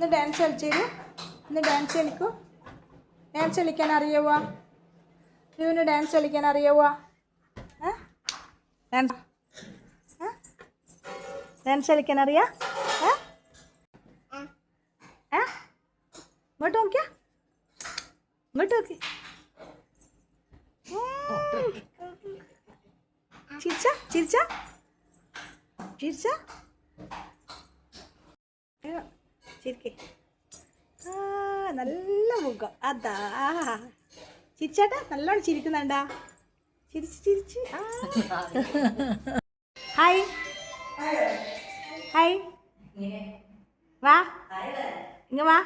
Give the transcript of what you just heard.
ഒന്ന് ഡാൻസ് കളിച്ചേരൂ. ഒന്ന് dance കളിക്കൂ. Dance കളിക്കാൻ അറിയാവോ? ലുവിന് ഡാൻസ് കളിക്കാൻ അറിയാവോ? ഡാൻസ് ഡാൻസ് കളിക്കാൻ അറിയാം? ഇങ്ങോട്ട് നോക്കിയാ, ഇങ്ങോട്ട് നോക്കി. ചിരിച്ച ചിരിച്ച ചിരിച്ച ചിരിക്കേ. നല്ല മുഖം. അതാ ചിരിച്ചാട്ടാ, നല്ലോണം ചിരിക്കുന്നുണ്ടാ. ചിരിച്ച് ചിരിച്ച്. ഹായ് ഹായ്, വാ ഇങ്ങ വാ.